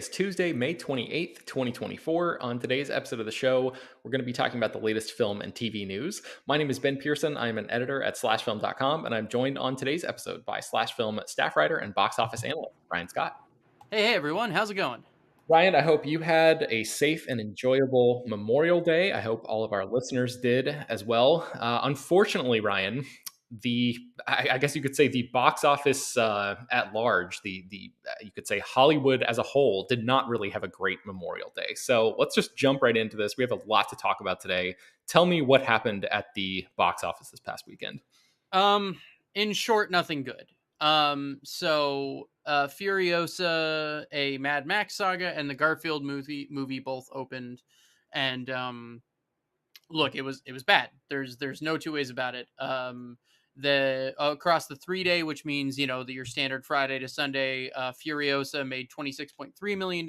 is Tuesday, May 28th, 2024. On today's episode of the show, we're going to be talking about the latest film and TV news. My name is Ben Pearson. I'm an editor at slashfilm.com, and I'm joined on today's episode by Slash Film staff writer and box office analyst, Brian Scott. Hey everyone, how's it going? Ryan, I hope you had a safe and enjoyable Memorial Day. I hope all of our listeners did as well. Unfortunately, Ryan, I guess you could say the box office at large, the you could say Hollywood as a whole, did not really have a great Memorial Day. So let's just jump right into this. We have a lot to talk about today. Tell me what happened at the box office this past weekend. In short, nothing good. Furiosa, a Mad Max saga, and the Garfield movie both opened, and look, it was bad. There's no two ways about it. The across the 3 day, which means your standard Friday to Sunday, Furiosa made $26.3 million.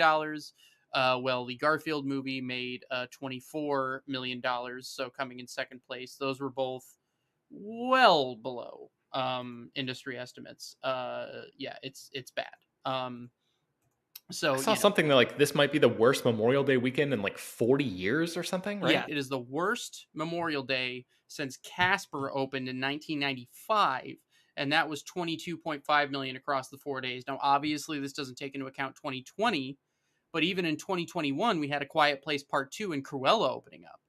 Well, the Garfield movie made $24 million, so coming in second place. Those were both well below industry estimates. Yeah, it's bad. I saw something that like this might be the worst Memorial Day weekend in like 40 years or something, right? Yeah, it is the worst Memorial Day since Casper opened in 1995, and that was 22.5 million across the 4 days. Now, obviously, this doesn't take into account 2020, but even in 2021, we had A Quiet Place Part 2 and Cruella opening up.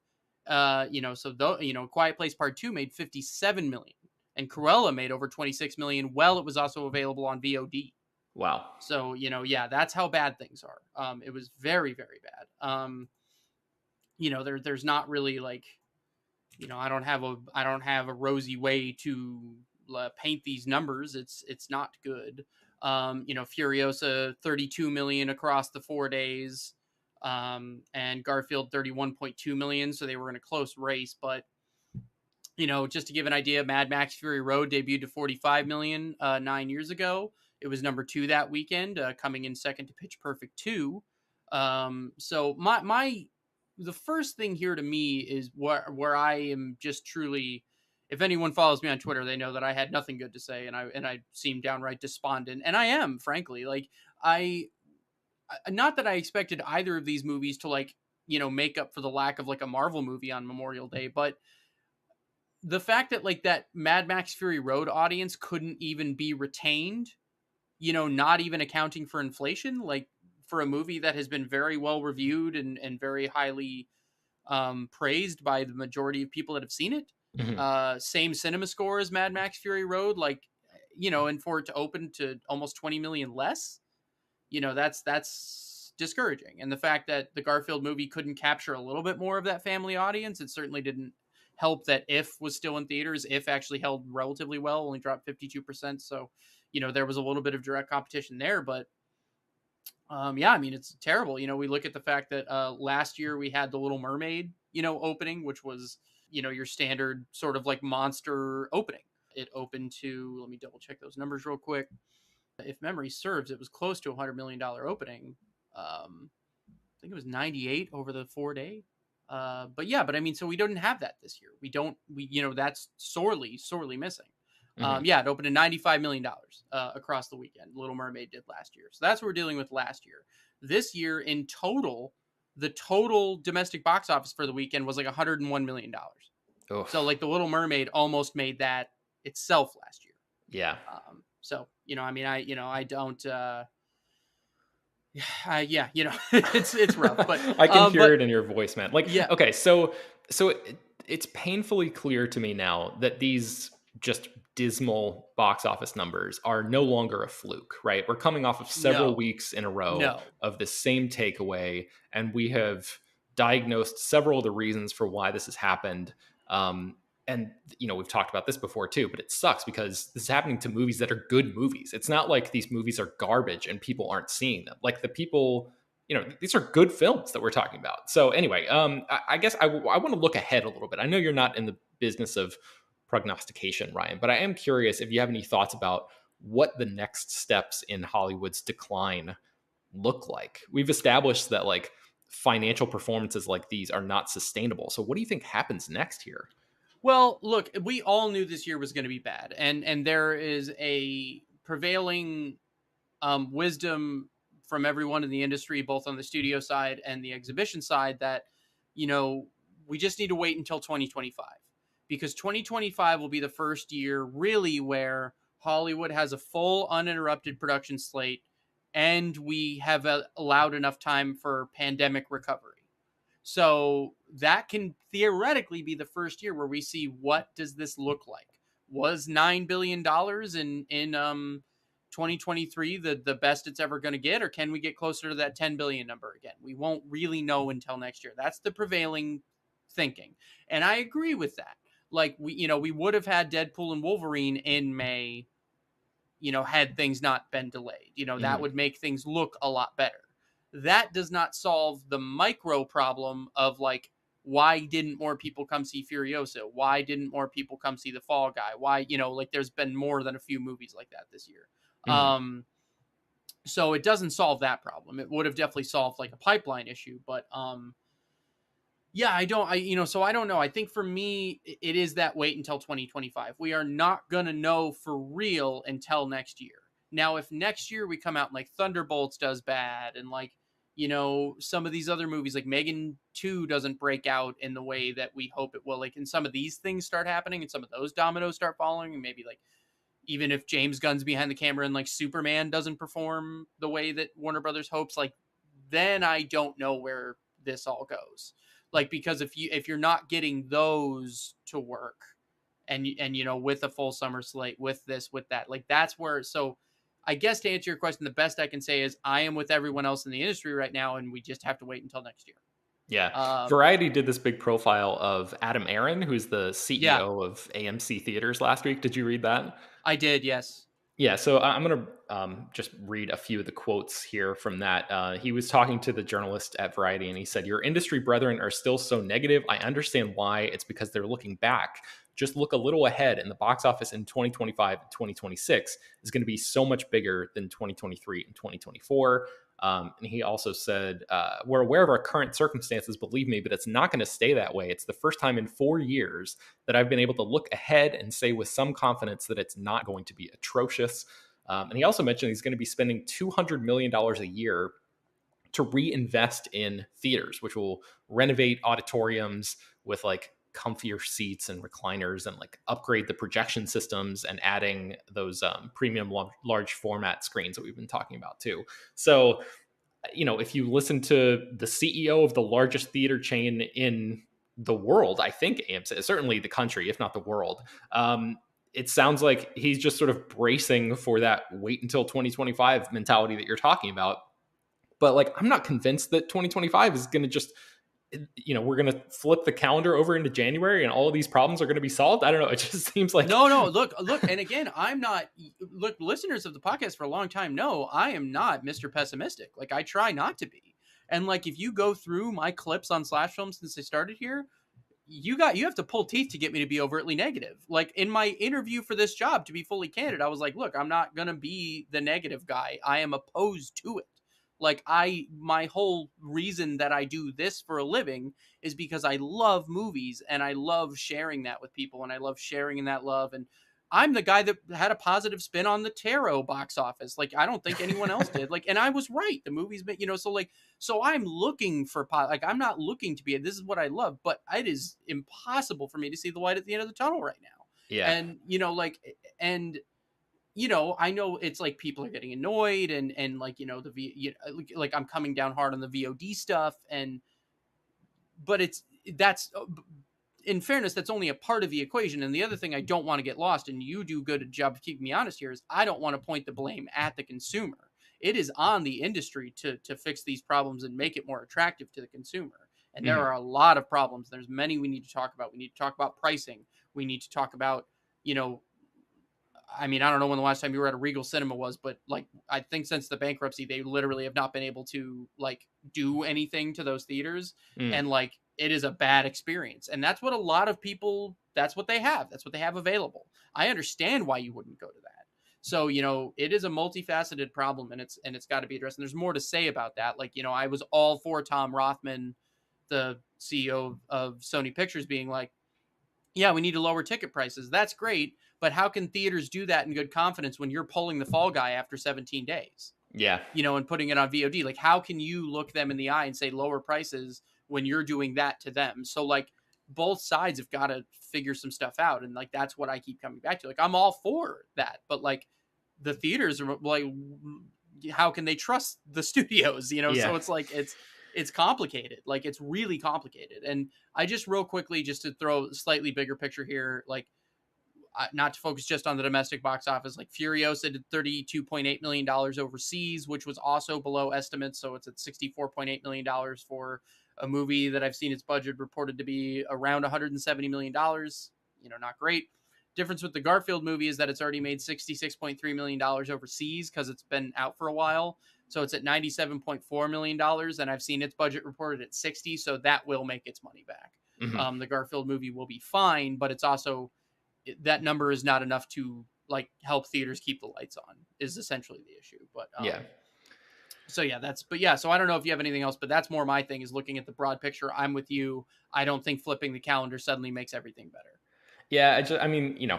Quiet Place Part 2 made 57 million, and Cruella made over 26 million. Well, it was also available on VOD. Wow. So, yeah, that's how bad things are. It was very, very bad. There's not really like, I don't have a rosy way to paint these numbers. It's not good. Furiosa 32 million across the 4 days, and Garfield 31.2 million. So they were in a close race, but just to give an idea, Mad Max Fury Road debuted to 45 million 9 years ago. It was number 2 that weekend, coming in second to Pitch Perfect 2. So the first thing here to me is where I am just truly, if anyone follows me on Twitter, they know that I had nothing good to say, and I seem downright despondent, and I am, frankly. Like, not that I expected either of these movies to make up for the lack of like a Marvel movie on Memorial Day, but the fact that like that Mad Max Fury Road audience couldn't even be retained, not even accounting for inflation, like for a movie that has been very well reviewed and very highly praised by the majority of people that have seen it. Mm-hmm. Same cinema score as Mad Max Fury Road, and for it to open to almost 20 million less, that's discouraging. And the fact that the Garfield movie couldn't capture a little bit more of that family audience, it certainly didn't help that If was still in theaters. If actually held relatively well, only dropped 52%. So, there was a little bit of direct competition there, but yeah, I mean, it's terrible. We look at the fact that last year we had The Little Mermaid, opening, which was, your standard sort of like monster opening. It opened to, let me double check those numbers real quick. If memory serves, it was close to $100 million opening. I think it was 98 over the 4 day. But I mean, so we didn't have that this year. That's sorely missing. Mm-hmm. It opened at $95 million across the weekend. Little Mermaid did last year. So that's what we're dealing with last year. This year, in total, the total domestic box office for the weekend was like $101 million. Oof. So like the Little Mermaid almost made that itself last year. Yeah. So, I mean, I don't, it's rough, but I can hear it in your voice, man. Like, yeah. Okay, so it's painfully clear to me now that these just dismal box office numbers are no longer a fluke, right? We're coming off of several weeks in a row of the same takeaway, and we have diagnosed several of the reasons for why this has happened. And we've talked about this before too, but it sucks because this is happening to movies that are good movies. It's not like these movies are garbage and people aren't seeing them. Like the people, these are good films that we're talking about. So anyway, I guess I want to look ahead a little bit. I know you're not in the business of prognostication, Ryan, but I am curious if you have any thoughts about what the next steps in Hollywood's decline look like. We've established that like financial performances like these are not sustainable. So what do you think happens next here? Well, look, we all knew this year was going to be bad, and there is a prevailing wisdom from everyone in the industry, both on the studio side and the exhibition side, that, we just need to wait until 2025, because 2025 will be the first year really where Hollywood has a full uninterrupted production slate, and we have allowed enough time for pandemic recovery. So that can theoretically be the first year where we see, what does this look like? Was $9 billion in 2023 the best it's ever going to get, or can we get closer to that 10 billion number again? We won't really know until next year. That's the prevailing thinking, and I agree with that. Like, we would have had Deadpool and Wolverine in May, had things not been delayed. That would make things look a lot better. That does not solve the micro problem of, like, why didn't more people come see Furiosa? Why didn't more people come see The Fall Guy? Why, like, there's been more than a few movies like that this year. So it doesn't solve that problem. It would have definitely solved, like, a pipeline issue, but yeah, so I don't know. I think for me, it is that wait until 2025. We are not going to know for real until next year. Now, if next year we come out and, like, Thunderbolts does bad, and, like, some of these other movies like Megan 2 doesn't break out in the way that we hope it will, like, and some of these things start happening and some of those dominoes start falling, and maybe, like, even if James Gunn's behind the camera and, like, Superman doesn't perform the way that Warner Brothers hopes, like, then I don't know where this all goes. Like, because if you're not getting those to work, and with a full summer slate, with this, with that, like, that's where. So I guess to answer your question, the best I can say is I am with everyone else in the industry right now, and we just have to wait until next year. Yeah. Variety did this big profile of Adam Aron, who's the CEO of AMC Theaters last week. Did you read that? I did, yes. Yeah, so I'm going to just read a few of the quotes here from that. He was talking to the journalist at Variety, and he said, "Your industry brethren are still so negative. I understand why. It's because they're looking back. Just look a little ahead, and the box office in 2025 and 2026 is going to be so much bigger than 2023 and 2024. And he also said, "We're aware of our current circumstances, believe me, but it's not going to stay that way. It's the first time in 4 years that I've been able to look ahead and say with some confidence that it's not going to be atrocious." And he also mentioned he's going to be spending $200 million a year to reinvest in theaters, which will renovate auditoriums with, like, comfier seats and recliners, and, like, upgrade the projection systems, and adding those premium large format screens that we've been talking about too. So, if you listen to the CEO of the largest theater chain in the world, I think AMC, certainly the country, if not the world, it sounds like he's just sort of bracing for that wait until 2025 mentality that you're talking about. But, like, I'm not convinced that 2025 is going to just, we're going to flip the calendar over into January and all of these problems are going to be solved. I don't know. It just seems like no. Look. And again, I'm not. Look, listeners of the podcast for a long time know I am not Mr. Pessimistic. Like, I try not to be. And, like, if you go through my clips on Slash Film since I started here, you have to pull teeth to get me to be overtly negative. Like, in my interview for this job, to be fully candid, I was like, look, I'm not going to be the negative guy. I am opposed to it. Like, my whole reason that I do this for a living is because I love movies, and I love sharing that with people, and I love sharing in that love. And I'm the guy that had a positive spin on the Tarot box office. Like, I don't think anyone else did. Like, and I was right. The movie's been, so I'm looking for, like, I'm not looking to be, this is what I love, but it is impossible for me to see the light at the end of the tunnel right now. Yeah. And, I know it's like people are getting annoyed, and like, like, I'm coming down hard on the VOD stuff, but that's, in fairness, that's only a part of the equation. And the other thing I don't want to get lost, and you do a good job of keeping me honest here, is I don't want to point the blame at the consumer. It is on the industry to fix these problems and make it more attractive to the consumer. And there are a lot of problems. There's many we need to talk about. We need to talk about pricing. We need to talk about, I mean, I don't know when the last time you were at a Regal Cinema was, but, like, I think since the bankruptcy, they literally have not been able to, like, do anything to those theaters. And, like, it is a bad experience. And that's what a lot of people, that's what they have. That's what they have available. I understand why you wouldn't go to that. So, it is a multifaceted problem, and it's got to be addressed. And there's more to say about that. Like, I was all for Tom Rothman, the CEO of Sony Pictures, being like, yeah, we need to lower ticket prices. That's great. But how can theaters do that in good confidence when you're pulling The Fall Guy after 17 days? Yeah. And putting it on VOD. Like, how can you look them in the eye and say lower prices when you're doing that to them? So like both sides have got to figure some stuff out. And like, that's what I keep coming back to. Like, I'm all for that, but like the theaters are like, how can they trust the studios? Yeah. So it's like, it's complicated. Like, it's really complicated. And I just real quickly, just to throw a slightly bigger picture here, like, not to focus just on the domestic box office, like Furiosa did $32.8 million overseas, which was also below estimates. So it's at $64.8 million for a movie that I've seen its budget reported to be around $170 million. Not great. Difference with the Garfield movie is that it's already made $66.3 million overseas because it's been out for a while. So it's at $97.4 million, and I've seen its budget reported at 60. So that will make its money back. Mm-hmm. The Garfield movie will be fine, but it's also, that number is not enough to like help theaters keep the lights on, is essentially the issue. But Yeah. so I don't know if you have anything else, but that's more my thing, is looking at the broad picture. I'm with you. I don't think flipping the calendar suddenly makes everything better. Yeah, I mean,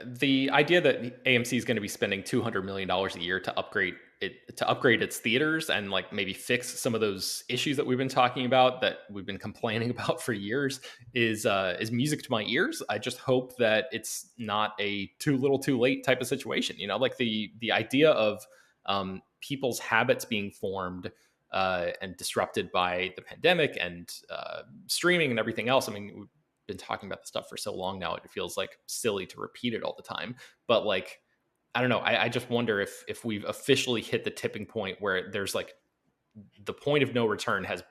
the idea that AMC is going to be spending $200 million a year to upgrade its theaters and like maybe fix some of those issues that we've been talking about, that we've been complaining about for years, is music to my ears. I just hope that it's not a too little, too late type of situation. Like the idea of people's habits being formed and disrupted by the pandemic and streaming and everything else. I mean, been talking about this stuff for so long now, it feels like silly to repeat it all the time. But like, I don't know. I just wonder if we've officially hit the tipping point where there's like the point of no return has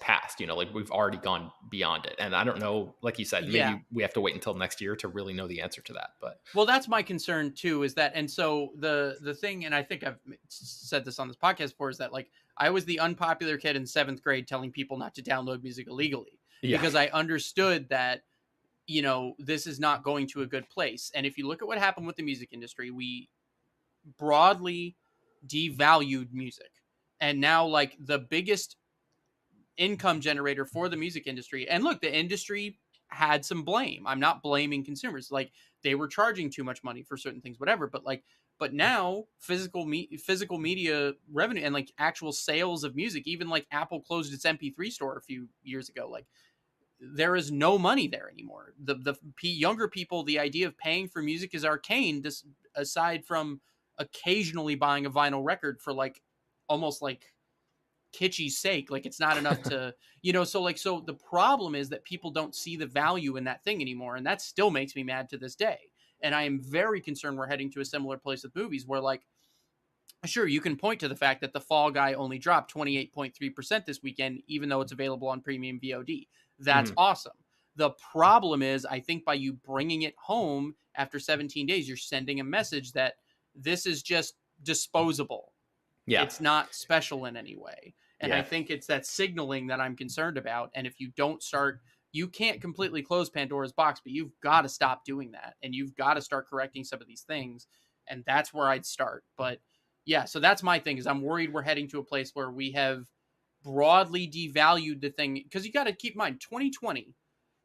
passed. Like we've already gone beyond it. And I don't know, like you said, Yeah. maybe we have to wait until next year to really know the answer to that. But well, that's my concern too, is that, and so the thing, and I think I've said this on this podcast before, is that like I was the unpopular kid in 7th grade telling people not to download music illegally. yeah, Because I understood that, this is not going to a good place. And if you look at what happened with the music industry, we broadly devalued music. And now, like, the biggest income generator for the music industry, and look, the industry had some blame. I'm not blaming consumers. Like, they were charging too much money for certain things, whatever. But now physical media revenue and like actual sales of music, even like Apple closed its MP3 store a few years ago. Like, there is no money there anymore. The younger people, the idea of paying for music is arcane, this, aside from occasionally buying a vinyl record for like almost like kitschy sake. Like, it's not enough to, so the problem is that people don't see the value in that thing anymore. And that still makes me mad to this day. And I am very concerned we're heading to a similar place with movies where, like, sure, you can point to the fact that The Fall Guy only dropped 28.3% this weekend, even though it's available on premium VOD. That's awesome. The problem is, I think by you bringing it home after 17 days, you're sending a message that this is just disposable. yeah, It's not special in any way. And yeah. I think it's that signaling that I'm concerned about. And if you don't start, you can't completely close Pandora's box, but you've got to stop doing that. And you've got to start correcting some of these things. And that's where I'd start. But yeah, so that's my thing, is I'm worried we're heading to a place where we have broadly devalued the thing. Because you got to keep in mind, 2020,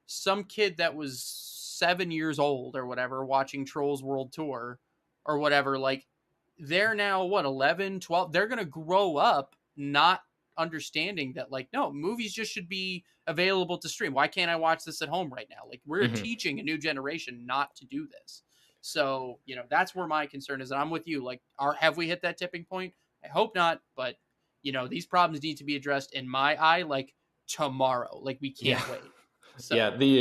some kid that was 7 years old or whatever watching Trolls World Tour or whatever, like, they're now 11, 12, they're going to grow up not understanding that, like, no, movies just should be available to stream. Why can't I watch this at home right now? Like, we're teaching a new generation not to do this. So, that's where my concern is. And I'm with you. Like, have we hit that tipping point? I hope not. But, these problems need to be addressed, in my eye, like tomorrow. Like, we can't wait. So,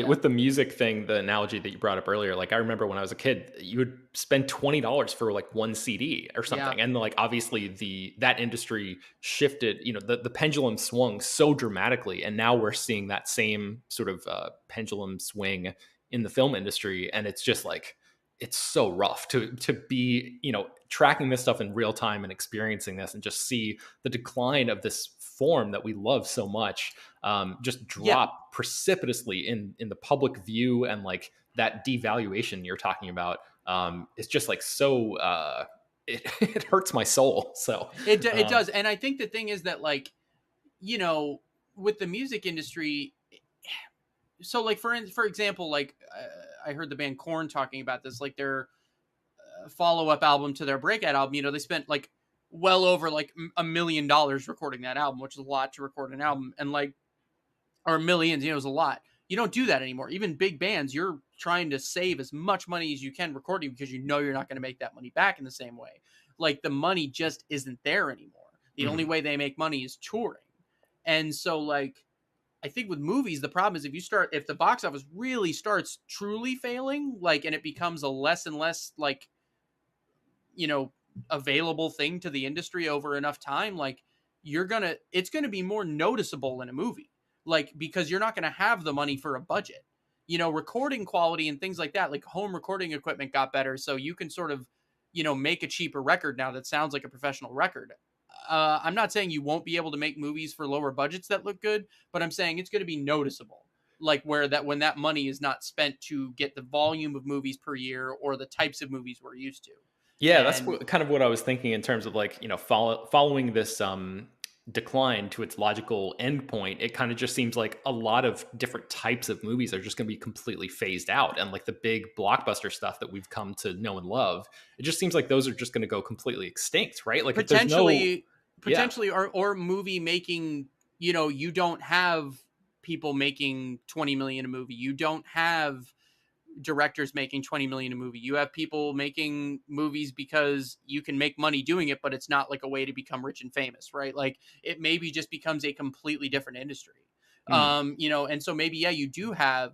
with the music thing, the analogy that you brought up earlier, like I remember when I was a kid, you would spend $20 for like one CD or something. And like, obviously that industry shifted, the pendulum swung so dramatically. And now we're seeing that same sort of pendulum swing in the film industry. And it's just like, it's so rough to be, tracking this stuff in real time and experiencing this and just see the decline of this form that we love so much just drop precipitously in the public view. And like that devaluation you're talking about is just like so it hurts my soul. So it does. And I think the thing is that, like, with the music industry, so like for example, like I heard the band Korn talking about this, like their follow-up album to their breakout album, they spent like well over like $1 million recording that album, which is a lot to record an album, and like, or millions, it was a lot. You don't do that anymore. Even big bands, you're trying to save as much money as you can recording because you know you're not going to make that money back in the same way. Like the money just isn't there anymore. The only way they make money is touring. And so like I think with movies, the problem is if the box office really starts truly failing, like, and it becomes a less and less like, you know, available thing to the industry over enough time, like it's gonna be more noticeable in a movie, like, because you're not gonna have the money for a budget. Recording quality and things like that, like home recording equipment got better, so you can sort of, make a cheaper record now that sounds like a professional record. I'm not saying you won't be able to make movies for lower budgets that look good, but I'm saying it's going to be noticeable. Like when that money is not spent to get the volume of movies per year or the types of movies we're used to. Yeah, that's And kind of what I was thinking in terms of like, following this decline to its logical endpoint. It kind of just seems like a lot of different types of movies are just going to be completely phased out. And like the big blockbuster stuff that we've come to know and love, it just seems like those are just going to go completely extinct, right? Like if there's no, yeah, potentially, or movie making, you don't have people making 20 million a movie. You don't have directors making 20 million a movie. You have people making movies because you can make money doing it, but it's not like a way to become rich and famous, right? Like it maybe just becomes a completely different industry. And so maybe, yeah, you do have,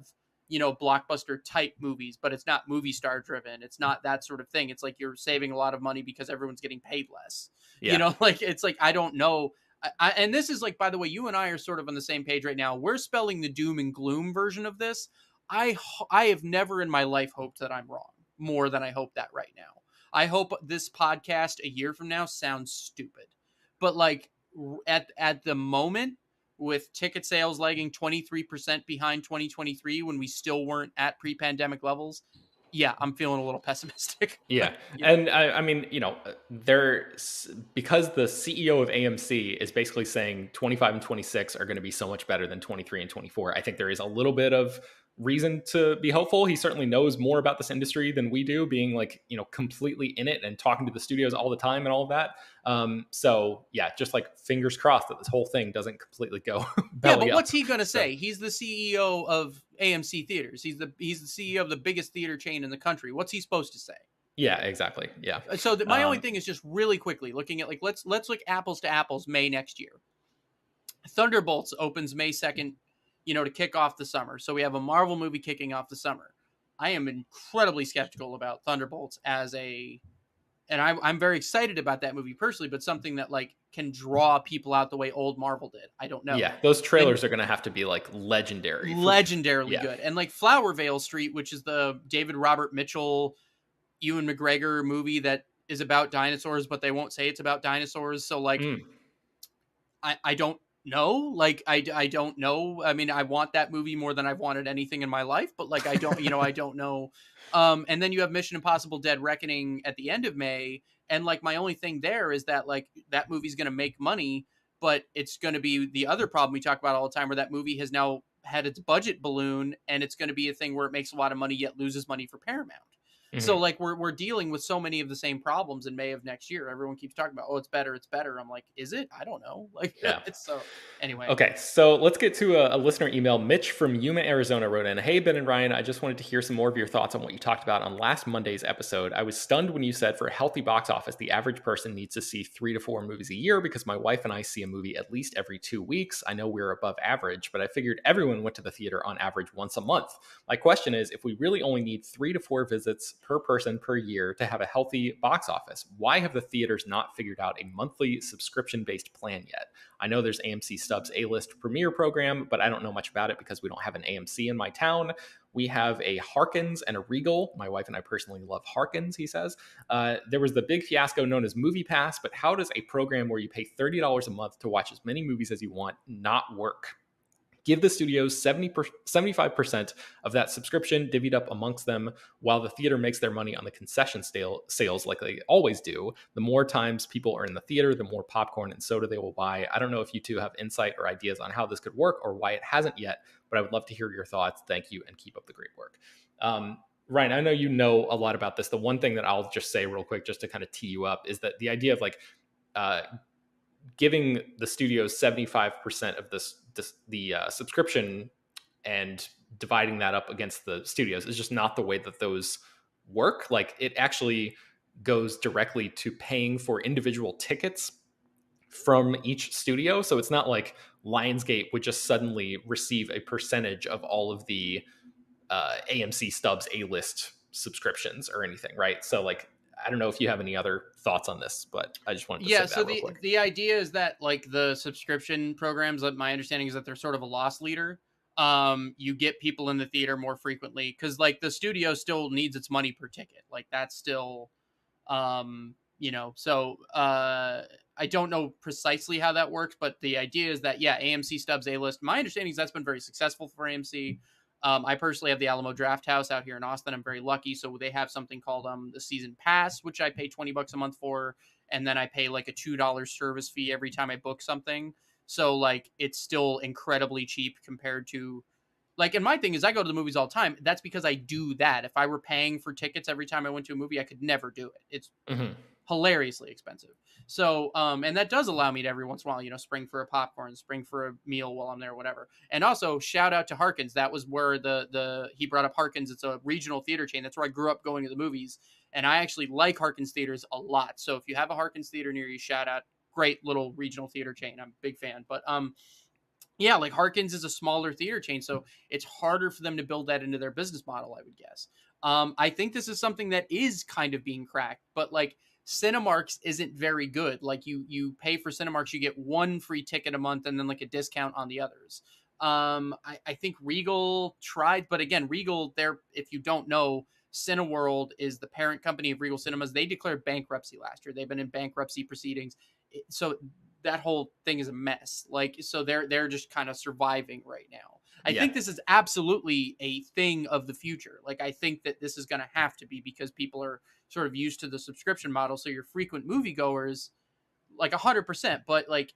blockbuster type movies, but it's not movie star driven. It's not that sort of thing. It's like you're saving a lot of money because everyone's getting paid less. yeah, Like it's like, I don't know. And this is like, by the way, you and I are sort of on the same page right now. We're spelling the doom and gloom version of this. I have never in my life hoped that I'm wrong more than I hope that right now. I hope this podcast a year from now sounds stupid, but like at the moment, with ticket sales lagging 23% behind 2023 when we still weren't at pre-pandemic levels, yeah, I'm feeling a little pessimistic. yeah. And I mean, there's because the CEO of AMC is basically saying 25 and 26 are going to be so much better than 23 and 24. I think there is a little bit of reason to be hopeful. He certainly knows more about this industry than we do, being like, completely in it and talking to the studios all the time and all of that. So yeah, just like fingers crossed that this whole thing doesn't completely go Yeah, belly but up. what's he going to So say? He's the CEO of AMC Theaters. He's the CEO of the biggest theater chain in the country. What's he supposed to say? yeah, exactly. Yeah. So my only thing is just really quickly looking at like let's look apples to apples May next year. Thunderbolts opens May 2nd, to kick off the summer. So we have a Marvel movie kicking off the summer. I am incredibly skeptical about Thunderbolts and I'm very excited about that movie personally, but something that like can draw people out the way old Marvel did. I don't know. Yeah, those trailers And are going to have to be like legendary. legendarily Yeah. good. And like Flower Veil Street, which is the David Robert Mitchell, Ewan McGregor movie that is about dinosaurs, but they won't say it's about dinosaurs. So like, I don't know. Like, I don't know. I mean, I want that movie more than I've wanted anything in my life, but like, I don't, I don't know. And then you have Mission Impossible Dead Reckoning at the end of May. And like, my only thing there is that like, that movie's going to make money, but it's going to be the other problem we talk about all the time where that movie has now had its budget balloon and it's going to be a thing where it makes a lot of money yet loses money for Paramount. So like we're dealing with so many of the same problems in May of next year. Everyone keeps talking about, oh, it's better, it's better. I'm like, is it? I don't know. Like, Yeah. it's so anyway. Okay, so let's get to a listener email. Mitch from Yuma, Arizona wrote in, "Hey, Ben and Ryan, I just wanted to hear some more of your thoughts on what you talked about on last Monday's episode. I was stunned when you said for a healthy box office, the average person needs to see 3 to 4 movies a year because my wife and I see a movie at least every 2 weeks. I know we're above average, but I figured everyone went to the theater on average once a month. My question is, if we really only need 3 to 4 visits per person per year to have a healthy box office, why have the theaters not figured out a monthly subscription-based plan yet? I know there's AMC Stubs A-List Premiere program, but I don't know much about it because we don't have an AMC in my town. We have a Harkins and a Regal. My wife and I personally love Harkins," he says. There was the big fiasco known as Movie Pass, but how does a program where you pay $30 a month to watch as many movies as you want not work? Give the studios 75% of that subscription divvied up amongst them while the theater makes their money on the concession sales like they always do. The more times people are in the theater, the more popcorn and soda they will buy. I don't know if you two have insight or ideas on how this could work or why it hasn't yet, but I would love to hear your thoughts. Thank you and keep up the great work." Ryan, I know you know a lot about this. The one thing that I'll just say real quick, just to kind of tee you up, is that the idea of like uh, giving the studios 75% of the subscription and dividing that up against the studios is just not the way that those work. Like, it actually goes directly to paying for individual tickets from each studio. So it's not like Lionsgate would just suddenly receive a percentage of all of the AMC Stubs A-list subscriptions or anything, right? So like, I don't know if you have any other thoughts on this, but I just wanted to Yeah, say so that real quick. the idea is that like the subscription programs, like my understanding is that they're sort of a loss leader. You get people in the theater more frequently because like the studio still needs its money per ticket. Like that's still so I don't know precisely how that works, but the idea is that yeah, AMC Stubs A List. My understanding is that's been very successful for AMC. I personally have the Alamo Draft House out here in Austin. I'm very lucky, so they have something called the season pass, which I pay $20 a month for, and then I pay like a $2 service fee every time I book something. So like it's still incredibly cheap compared to like, and my thing is I go to the movies all the time. That's because I do that. If I were paying for tickets every time I went to a movie, I could never do it. It's Mm-hmm. hilariously expensive. So, and that does allow me to every once in a while, spring for a popcorn, spring for a meal while I'm there, whatever. And also shout out to Harkins. That was where he brought up Harkins. It's a regional theater chain. That's where I grew up going to the movies. And I actually like Harkins theaters a lot. So if you have a Harkins theater near you, shout out. Great little regional theater chain. I'm a big fan. But, yeah, like Harkins is a smaller theater chain, so it's harder for them to build that into their business model, I would guess. I think this is something that is kind of being cracked, but like Cinemark's isn't very good. Like you pay for Cinemark's, you get one free ticket a month and then like a discount on the others. I think Regal tried, but again, Regal, if you don't know, Cineworld is the parent company of Regal Cinemas. They declared bankruptcy last year. They've been in bankruptcy proceedings. So that whole thing is a mess. Like, so they're just kind of surviving right now. I Yeah. think this is absolutely a thing of the future. Like, I think that this is going to have to be because people are sort of used to the subscription model. So your frequent moviegoers, like 100%, but like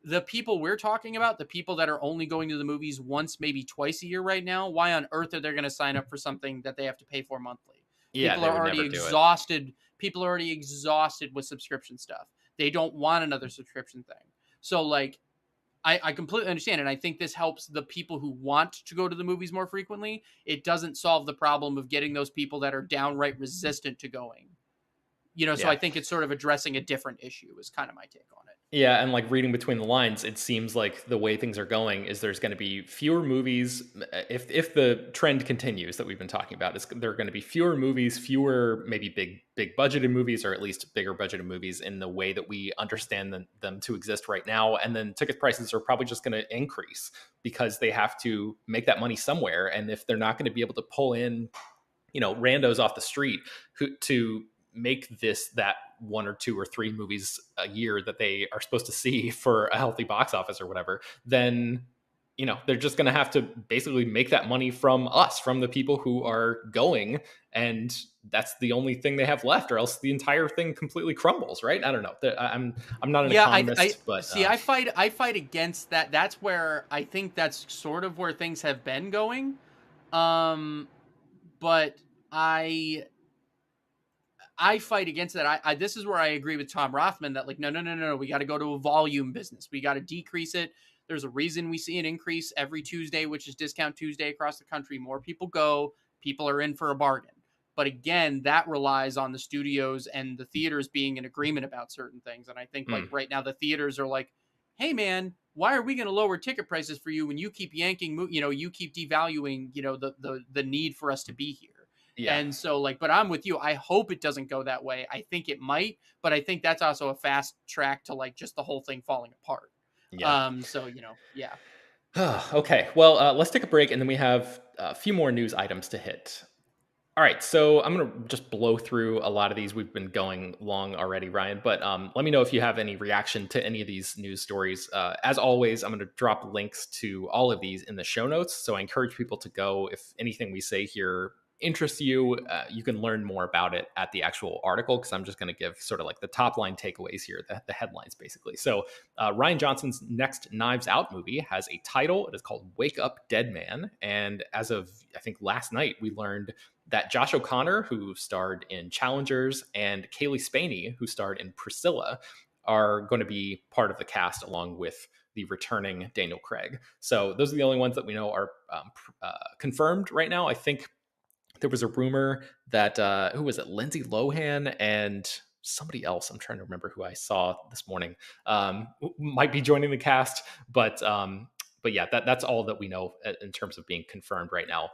the people we're talking about, the people that are only going to the movies once, maybe twice a year right now, why on earth are they going to sign up for something that they have to pay for monthly? Yeah, People they are would already never do it. exhausted. People are already exhausted with subscription stuff. They don't want another subscription thing. So like I completely understand. And I think this helps the people who want to go to the movies more frequently. It doesn't solve the problem of getting those people that are downright resistant to going. So I Yeah. think it's sort of addressing a different issue is kind of my take on it. Yeah, and like reading between the lines, it seems like the way things are going is there's going to be fewer movies. If the trend continues that we've been talking about, there are going to be fewer movies, fewer maybe big budgeted movies, or at least bigger budgeted movies in the way that we understand them to exist right now. And then ticket prices are probably just going to increase because they have to make that money somewhere. And if they're not going to be able to pull in, randos off the street to make this that one or two or three movies a year that they are supposed to see for a healthy box office or whatever, then they're just going to have to basically make that money from us, from the people who are going, and that's the only thing they have left, or else the entire thing completely crumbles, right? I don't know. I'm not an Yeah, I economist, but see. I fight against that. That's where I think that's sort of where things have been going. But I fight against that. This is where I agree with Tom Rothman that like no. We got to go to a volume business. We got to decrease it. There's a reason we see an increase every Tuesday, which is Discount Tuesday across the country. More people go. People are in for a bargain. But again, that relies on the studios and the theaters being in agreement about certain things. And I think like right now the theaters are like, hey man, why are we going to lower ticket prices for you when you keep yanking, you keep devaluing, the need for us to be here. yeah. And so like, but I'm with you. I hope it doesn't go that way. I think it might, but I think that's also a fast track to like just the whole thing falling apart. Yeah. So, yeah. Okay, well, let's take a break, and then we have a few more news items to hit. All right, so I'm going to just blow through a lot of these. We've been going long already, Ryan, but let me know if you have any reaction to any of these news stories. As always, I'm going to drop links to all of these in the show notes, so I encourage people to go. If anything we say here interests you, you can learn more about it at the actual article, because I'm just going to give sort of like the top line takeaways here, the headlines basically. So Rian Johnson's next Knives Out movie has a title. It is called Wake Up Dead Man. And as of, I think, last night, we learned that Josh O'Connor, who starred in Challengers, and Kaylee Spaney, who starred in Priscilla, are going to be part of the cast along with the returning Daniel Craig. So those are the only ones that we know are confirmed right now. I think there was a rumor that who was it? Lindsay Lohan and somebody else. I'm trying to remember who I saw this morning. Might be joining the cast, but yeah, that's all that we know in terms of being confirmed right now.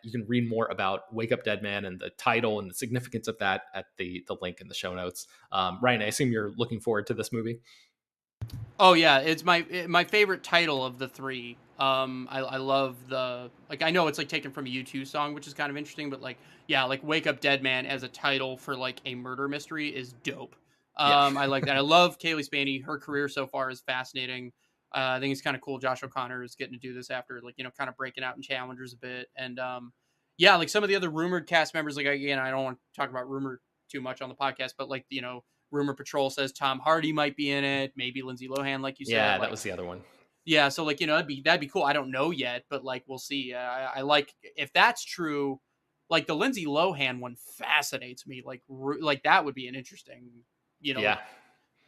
You can read more about Wake Up Dead Man and the title and the significance of that at the link in the show notes. Ryan, I assume you're looking forward to this movie. Oh yeah, it's my favorite title of the three. I love the, like, I know it's like taken from a U2 song, which is kind of interesting, but like, yeah, like Wake Up Dead Man as a title for like a murder mystery is dope. Yeah. I like that. I love Kaylee Spaney. Her career so far is fascinating. I think it's kind of cool. Josh O'Connor is getting to do this after, like, kind of breaking out in Challengers a bit. And yeah, like some of the other rumored cast members, like, again, I don't want to talk about rumor too much on the podcast, but like, Rumor Patrol says Tom Hardy might be in it, maybe Lindsay Lohan, like you said. Yeah, like, that was the other one. Yeah, so like, that'd be cool. I don't know yet, but like we'll see. I like, if that's true. Like the Lindsay Lohan one fascinates me. Like that would be an interesting, Yeah.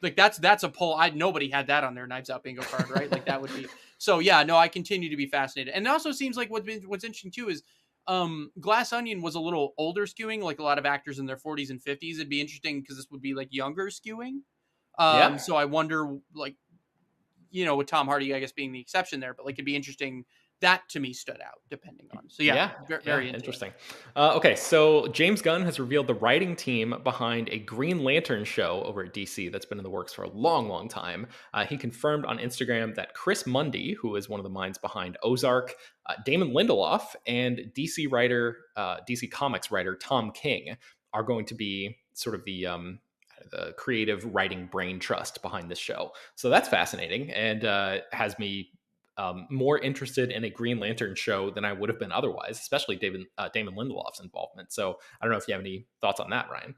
like that's a poll. Nobody had that on their Knives Out bingo card, right? Like that would be. So yeah, no, I continue to be fascinated, and it also seems like what's interesting too is, Glass Onion was a little older skewing, like a lot of actors in their 40s and 50s. It'd be interesting because this would be like younger skewing. Yeah. So I wonder, like, with Tom Hardy, I guess, being the exception there, but like it'd be interesting. That to me stood out, depending on. So yeah, very interesting. Okay, so James Gunn has revealed the writing team behind a Green Lantern show over at DC that's been in the works for a long, long time. He confirmed on Instagram that Chris Mundy, who is one of the minds behind Ozark, Damon Lindelof, and DC Comics writer Tom King are going to be sort of the creative writing brain trust behind this show. So that's fascinating and has me more interested in a Green Lantern show than I would have been otherwise, especially Damon Lindelof's involvement. So I don't know if you have any thoughts on that, Ryan.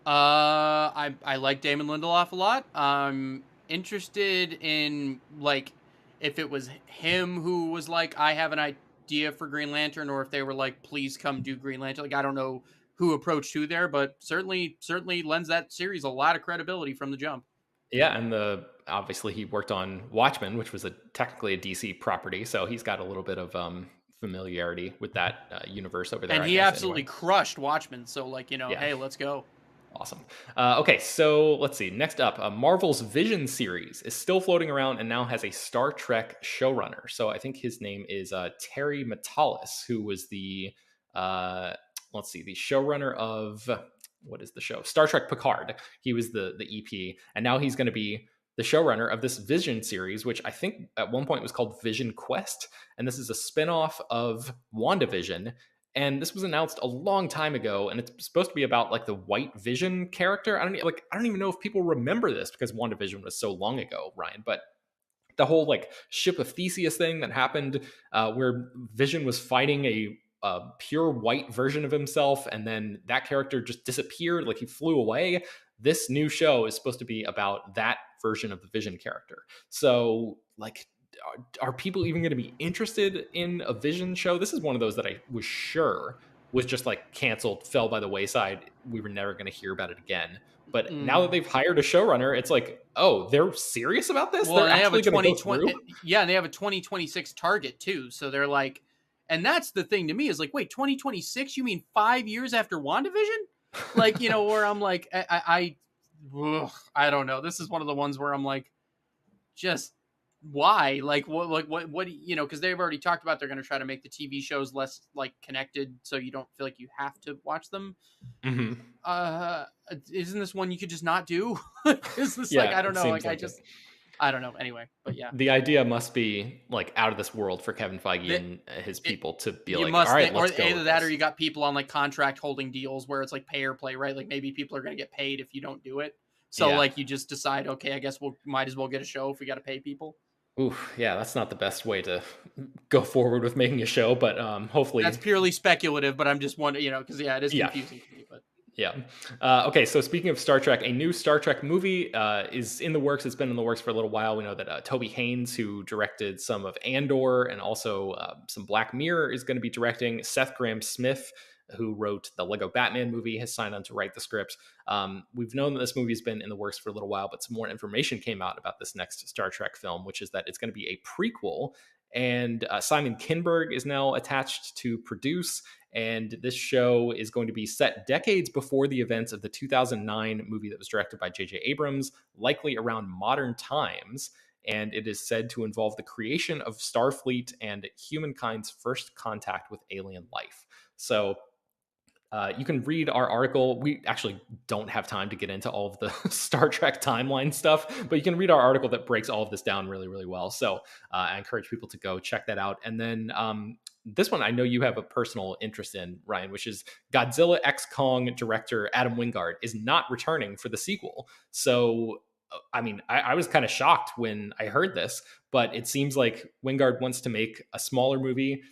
I like Damon Lindelof a lot. I'm interested in, like, if it was him who was like, I have an idea for Green Lantern, or if they were like, please come do Green Lantern. Like, I don't know who approached who there, but certainly lends that series a lot of credibility from the jump. Yeah, and obviously he worked on Watchmen, which was technically a DC property, so he's got a little bit of familiarity with that universe over there. And he absolutely crushed Watchmen. So, like, hey, let's go. Awesome. Okay, so let's see. Next up, Marvel's Vision series is still floating around and now has a Star Trek showrunner. So I think his name is Terry Matalas, who was the the showrunner of, what is the show? Star Trek Picard. He was the EP, and now he's going to be the showrunner of this Vision series, which I think at one point was called Vision Quest, and this is a spinoff of WandaVision. And this was announced a long time ago, and it's supposed to be about like the White Vision character. I don't even know if people remember this because WandaVision was so long ago, Ryan. But the whole like Ship of Theseus thing that happened, where Vision was fighting a pure white version of himself, and then that character just disappeared, like he flew away. This new show is supposed to be about that version of the Vision character. So, like, are people even going to be interested in a Vision show? This is one of those that I was sure was just like canceled, fell by the wayside. We were never going to hear about it again. But now that they've hired a showrunner, it's like, oh, they're serious about this? Well, they're actually going to go through? Yeah, and they have a 2026 target too. So they're like, and that's the thing to me is like, wait, 2026? You mean 5 years after WandaVision? Like, where I'm like, I don't know. This is one of the ones where I'm like, just why? Like, what, because they've already talked about they're going to try to make the TV shows less like connected, so you don't feel like you have to watch them. Mm-hmm. Isn't this one you could just not do? Is this I don't know. Like, I don't know. Anyway, but yeah, the idea must be like out of this world for Kevin Feige and his people to be like, all right, let's go. Either that, or you got people on like contract holding deals where it's like pay or play, right? Like maybe people are going to get paid if you don't do it. So like you just decide, okay, I guess might as well get a show if we got to pay people. Oof, yeah, that's not the best way to go forward with making a show, but hopefully that's purely speculative. But I'm just wondering, because it is confusing to me. But yeah. Okay, so speaking of Star Trek, a new Star Trek movie is in the works. It's been in the works for a little while. We know that Toby Haynes, who directed some of Andor and also some Black Mirror, is going to be directing. Seth Grahame-Smith who wrote the Lego Batman movie, has signed on to write the script. We've known that this movie has been in the works for a little while, but some more information came out about this next Star Trek film, which is that it's going to be a prequel. And Simon Kinberg is now attached to produce. And this show is going to be set decades before the events of the 2009 movie that was directed by J.J. Abrams, likely around modern times. And it is said to involve the creation of Starfleet and humankind's first contact with alien life. So you can read our article. We actually don't have time to get into all of the Star Trek timeline stuff, but you can read our article that breaks all of this down really, really well. So I encourage people to go check that out. And then this one I know you have a personal interest in, Ryan, which is Godzilla X Kong director Adam Wingard is not returning for the sequel. So, I mean, I was kind of shocked when I heard this, but it seems like Wingard wants to make a smaller movie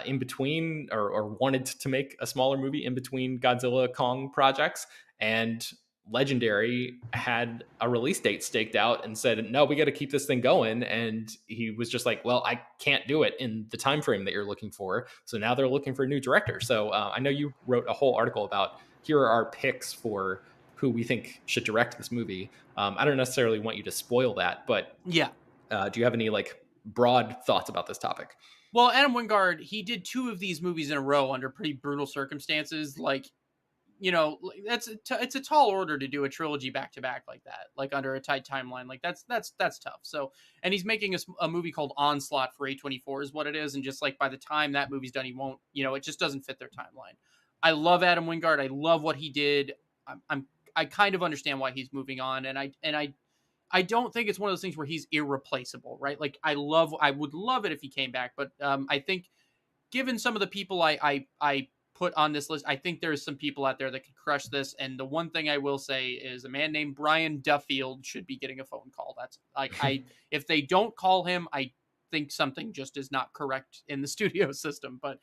in between, or wanted to make a smaller movie in between Godzilla Kong projects. And Legendary had a release date staked out and said, no, we got to keep this thing going. And he was just like, well, I can't do it in the time frame that you're looking for. So now they're looking for a new director. So I know you wrote a whole article about, here are our picks for who we think should direct this movie. I don't necessarily want you to spoil that, but yeah. Do you have any like broad thoughts about this topic? Well, Adam Wingard, he did 2 of these movies in a row under pretty brutal circumstances. Like, you know, it's a tall order to do a trilogy back to back like that, like under a tight timeline. Like that's tough. So, and he's making a movie called Onslaught for A24 is what it is. And just like by the time that movie's done, he won't, you know, it just doesn't fit their timeline. I love Adam Wingard. I love what he did. I kind of understand why he's moving on. And I don't think it's one of those things where he's irreplaceable, right? Like I would love it if he came back, but I think given some of the people I put on this list, I think there's some people out there that could crush this. And the one thing I will say is a man named Brian Duffield should be getting a phone call. That's like, if they don't call him, I think something just is not correct in the studio system. But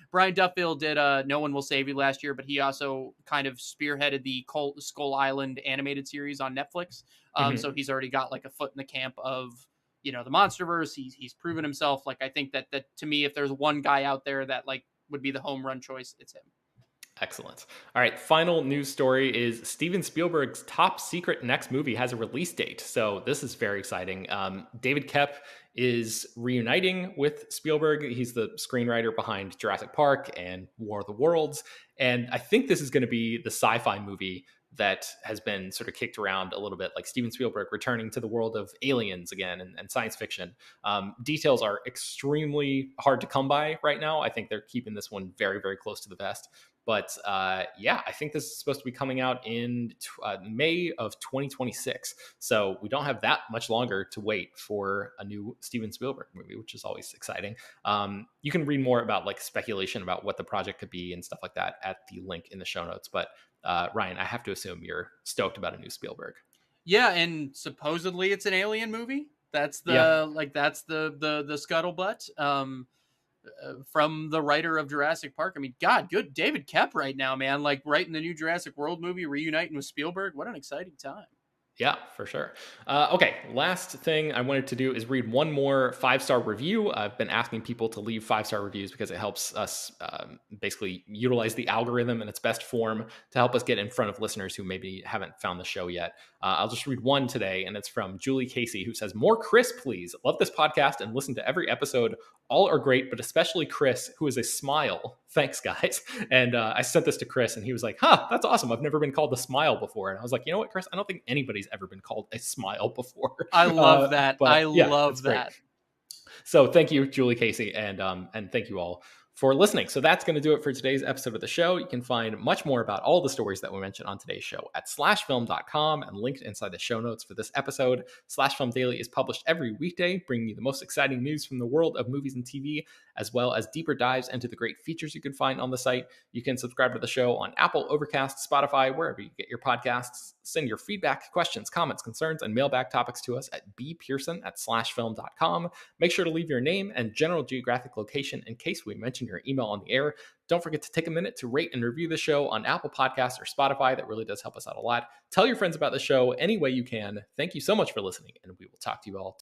Brian Duffield did No One Will Save You last year, but he also kind of spearheaded the Skull Island animated series on Netflix. So he's already got like a foot in the camp of, you know, the MonsterVerse. He's proven himself. Like I think that to me, if there's one guy out there that like would be the home run choice, it's him. Excellent. All right. Final news story is Steven Spielberg's top secret next movie has a release date. So this is very exciting. David Koepp is reuniting with Spielberg. He's the screenwriter behind Jurassic Park and War of the Worlds. And I think this is going to be the sci-fi movie that has been sort of kicked around a little bit, like Steven Spielberg returning to the world of aliens again and science fiction. Details are extremely hard to come by right now. I think they're keeping this one very, very close to the vest. But yeah, I think this is supposed to be coming out in May of 2026. So we don't have that much longer to wait for a new Steven Spielberg movie, which is always exciting. You can read more about like speculation about what the project could be and stuff like that at the link in the show notes. But Ryan, I have to assume you're stoked about a new Spielberg. Yeah, and supposedly it's an alien movie. That's the the scuttlebutt. From the writer of Jurassic Park. I mean, God, good David Koepp right now, man. Like writing the new Jurassic World movie, reuniting with Spielberg. What an exciting time. Yeah, for sure. Okay, last thing I wanted to do is read one more 5-star review. I've been asking people to leave 5-star reviews because it helps us basically utilize the algorithm in its best form to help us get in front of listeners who maybe haven't found the show yet. I'll just read one today, and it's from Julie Casey, who says, "More Chris, please. Love this podcast and listen to every episode. All are great, but especially Chris, who is a smile. Thanks, guys." And I sent this to Chris, and he was like, that's awesome. I've never been called a smile before. And I was like, you know what, Chris? I don't think anybody's ever been called a smile before. I love that. I love that. Great. So thank you, Julie Casey, and thank you all for listening. So that's going to do it for today's episode of the show. You can find much more about all the stories that we mentioned on today's show at slashfilm.com and linked inside the show notes for this episode. Slash Film Daily is published every weekday, bringing you the most exciting news from the world of movies and TV, as well as deeper dives into the great features you can find on the site. You can subscribe to the show on Apple, Overcast, Spotify, wherever you get your podcasts. Send your feedback, questions, comments, concerns, and mailbag topics to us at bpearson@slashfilm.com. Make sure to leave your name and general geographic location in case we mention your email on the air. Don't forget to take a minute to rate and review the show on Apple Podcasts or Spotify. That really does help us out a lot. Tell your friends about the show any way you can. Thank you so much for listening, and we will talk to you all tomorrow.